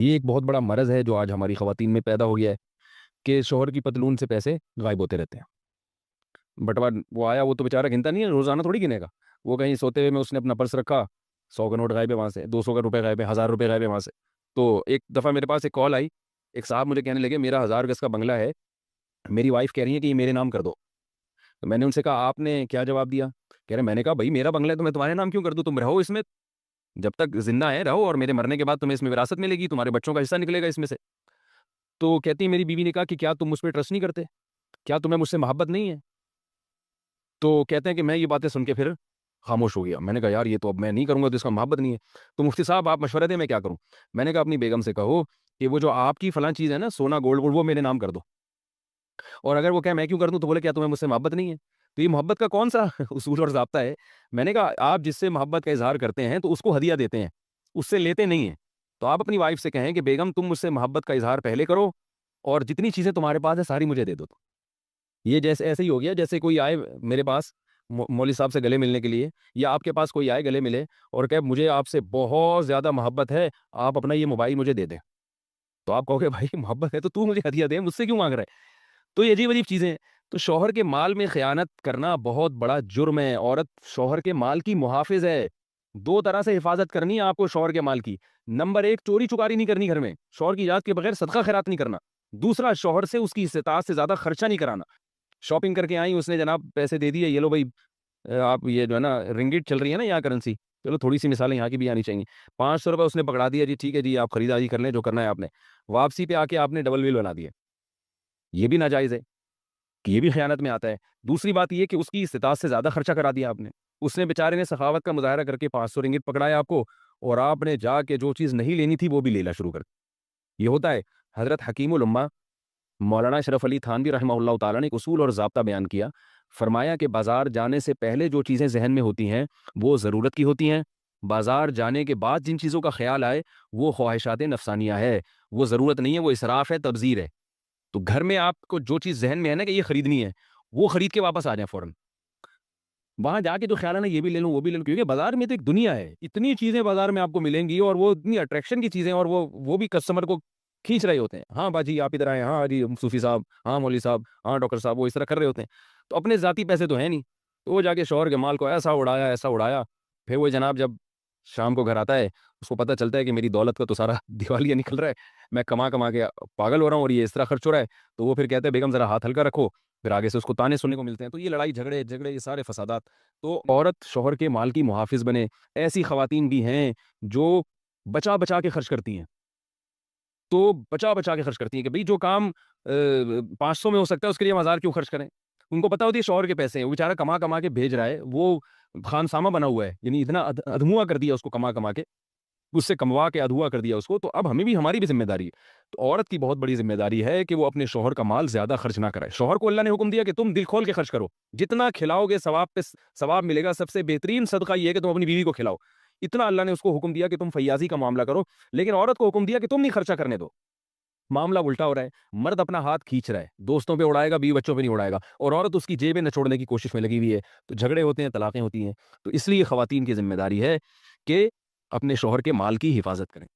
یہ ایک بہت بڑا مرض ہے جو آج ہماری خواتین میں پیدا ہو گیا ہے کہ شوہر کی پتلون سے پیسے غائب ہوتے رہتے ہیں۔ بٹوا وہ آیا، وہ تو بیچارہ گنتا نہیں ہے، روزانہ تھوڑی گنے گا۔ وہ کہیں سوتے ہوئے میں اس نے اپنا پرس رکھا، 100 کا نوٹ غائب ہے وہاں سے، 200 کا روپے غائب ہے، 1000 روپے غائب ہے وہاں سے۔ تو ایک دفعہ میرے پاس ایک کال آئی، ایک صاحب مجھے کہنے لگے میرا 1000 گز کا بنگلہ ہے، میری وائف کہہ رہی ہے کہ یہ میرے نام کر دو۔ تو میں نے ان سے کہا آپ نے کیا جواب دیا؟ کہہ رہے میں نے کہا بھائی میرا بنگلہ ہے تو میں تمہارے نام کیوں کر دوں، تم رہو اس میں، جب تک زندہ ہے رہو، اور میرے مرنے کے بعد تمہیں اس میں وراثت ملے گی، تمہارے بچوں کا حصہ نکلے گا اس میں سے۔ تو کہتی ہے میری بیوی نے کہا کہ کیا تم مجھ پہ ٹرسٹ نہیں کرتے، کیا تمہیں مجھ سے محبت نہیں ہے؟ تو کہتے ہیں کہ میں یہ باتیں سن کے پھر خاموش ہو گیا۔ میں نے کہا یار یہ تو اب میں نہیں کروں گا تو اس کا محبت نہیں ہے۔ تو مفتی صاحب آپ مشورہ دیں میں کیا کروں؟ میں نے کہا اپنی بیگم سے کہو کہ وہ جو آپ کی فلاں چیز ہے نا، سونا گولڈ وہ میرے نام کر دو، اور اگر وہ کہے میں کیوں کر دوں تو بولے کیا تمہیں مجھ سے محبت نہیں ہے؟ تو یہ محبت کا کون سا اصول اور ضابطہ ہے؟ میں نے کہا آپ جس سے محبت کا اظہار کرتے ہیں تو اس کو ہدیہ دیتے ہیں، اس سے لیتے نہیں ہیں۔ تو آپ اپنی وائف سے کہیں کہ بیگم تم مجھ سے محبت کا اظہار پہلے کرو، اور جتنی چیزیں تمہارے پاس ہے ساری مجھے دے دو۔ یہ جیسے ایسے ہی ہو گیا جیسے کوئی آئے میرے پاس مولوی صاحب سے گلے ملنے کے لیے، یا آپ کے پاس کوئی آئے گلے ملے اور کہ مجھے آپ سے بہت زیادہ محبت ہے، آپ اپنا یہ موبائل مجھے دے دیں۔ تو آپ کہو گے بھائی محبت ہے تو مجھے ہدیہ دے، مجھ سے کیوں مانگ رہا ہے؟ تو یہ عجیب عجیب چیزیں ہیں۔ تو شوہر کے مال میں خیانت کرنا بہت بڑا جرم ہے۔ عورت شوہر کے مال کی محافظ ہے۔ دو طرح سے حفاظت کرنی ہے آپ کو شوہر کے مال کی۔ نمبر ایک، چوری چکاری نہیں کرنی گھر میں، شوہر کی اجازت کے بغیر صدقہ خیرات نہیں کرنا۔ دوسرا، شوہر سے اس کی استطاعت سے زیادہ خرچہ نہیں کرانا۔ شاپنگ کر کے آئیں، اس نے جناب پیسے دے دیے، یہ لو بھائی آپ یہ جو ہے نا رنگٹ چل رہی ہے نا یہاں کرنسی، چلو تھوڑی سی مثالیں یہاں کی بھی آنی چاہیے، 500 روپے اس نے پکڑا دیا، جی ٹھیک ہے جی آپ خریداری کر لیں جو کرنا ہے آپ نے، واپسی پہ آ کے آپ نے ڈبل بل بنا دیا، یہ بھی ناجائز ہے، کہ یہ بھی خیانت میں آتا ہے۔ دوسری بات یہ کہ اس کی استطاعت سے زیادہ خرچہ کرا دیا آپ نے، اس نے بیچارے نے سخاوت کا مظاہرہ کر کے 500 رنگٹ پکڑایا آپ کو، اور آپ نے جا کے جو چیز نہیں لینی تھی وہ بھی لینا شروع کر دی۔ یہ ہوتا ہے۔ حضرت حکیم الامہ مولانا اشرف علی تھانوی رحمہ اللہ تعالیٰ نے ایک اصول اور ضابطہ بیان کیا، فرمایا کہ بازار جانے سے پہلے جو چیزیں ذہن میں ہوتی ہیں وہ ضرورت کی ہوتی ہیں، بازار جانے کے بعد جن چیزوں کا خیال آئے وہ خواہشات نفسانیہ ہے، وہ ضرورت نہیں ہے، وہ اسراف ہے، تبذیر ہے۔ تو گھر میں آپ کو جو چیز ذہن میں ہے نا کہ یہ خریدنی ہے، وہ خرید کے واپس آ جائیں فوراً۔ وہاں جا کے جو خیال ہے نا یہ بھی لے لوں وہ بھی لے لوں، کیونکہ بازار میں تو ایک دنیا ہے، اتنی چیزیں بازار میں آپ کو ملیں گی، اور وہ اتنی اٹریکشن کی چیزیں، اور وہ بھی کسٹمر کو کھینچ رہے ہوتے ہیں، ہاں باجی آپ ادھر آئے، ہاں جی صوفی صاحب، ہاں مولوی صاحب، ہاں ڈاکٹر صاحب، وہ اس طرح کر رہے ہوتے ہیں۔ تو اپنے ذاتی پیسے تو ہیں نہیں، تو وہ جا کے شوہر کے مال کو ایسا اڑایا، پھر وہ جناب جب شام کو گھر آتا ہے اس کو پتہ چلتا ہے کہ میری دولت کا تو سارا دیوالیہ نکل رہا ہے، میں کما کما کے پاگل ہو رہا ہوں اور یہ اس طرح خرچ ہو رہا ہے، تو وہ پھر کہتے ہیں بیگم ذرا ہاتھ ہلکا رکھو، پھر آگے سے اس کو تانے سننے کو ملتے ہیں۔ تو یہ لڑائی جھگڑے یہ سارے فسادات۔ تو عورت شوہر کے مال کی محافظ بنے۔ ایسی خواتین بھی ہیں جو بچا بچا کے خرچ کرتی ہیں، تو بچا بچا کے خرچ کرتی ہیں کہ بھئی جو کام 500 میں ہو سکتا ہے اس کے لیے ہم 1000 کیوں خرچ کریں؟ ان کو پتہ ہوتی ہے شوہر کے پیسے ہیں، وہ بیچارہ کما کما کے بھیج رہا ہے، وہ خانسامہ بنا ہوا ہے، یعنی اتنا ادھموا کر دیا اس کو کما کما کے، اس سے کموا کے ادھوا کر دیا اس کو۔ تو اب ہمیں بھی ہماری بھی ذمہ داری ہے۔ تو عورت کی بہت بڑی ذمہ داری ہے کہ وہ اپنے شوہر کا مال زیادہ خرچ نہ کرے۔ شوہر کو اللہ نے حکم دیا کہ تم دل کھول کے خرچ کرو، جتنا کھلاؤ گے ثواب پہ ثواب ملے گا۔ سب سے بہترین صدقہ یہ ہے کہ تم اپنی بیوی کو کھلاؤ، اتنا اللہ نے اس کو حکم دیا کہ تم فیاضی کا معاملہ کرو۔ لیکن عورت کو حکم دیا کہ تم نہیں خرچہ کرنے دو۔ معاملہ الٹا ہو رہا ہے، مرد اپنا ہاتھ کھینچ رہا ہے، دوستوں پہ اڑائے گا، بیوی بچوں پہ نہیں اڑائے گا، اور عورت اس کی جیبیں نچوڑنے کی کوشش میں لگی ہوئی ہے، تو جھگڑے ہوتے ہیں، طلاقیں ہوتی ہیں۔ تو اس لیے خواتین کی ذمہ داری ہے کہ اپنے شوہر کے مال کی حفاظت کریں۔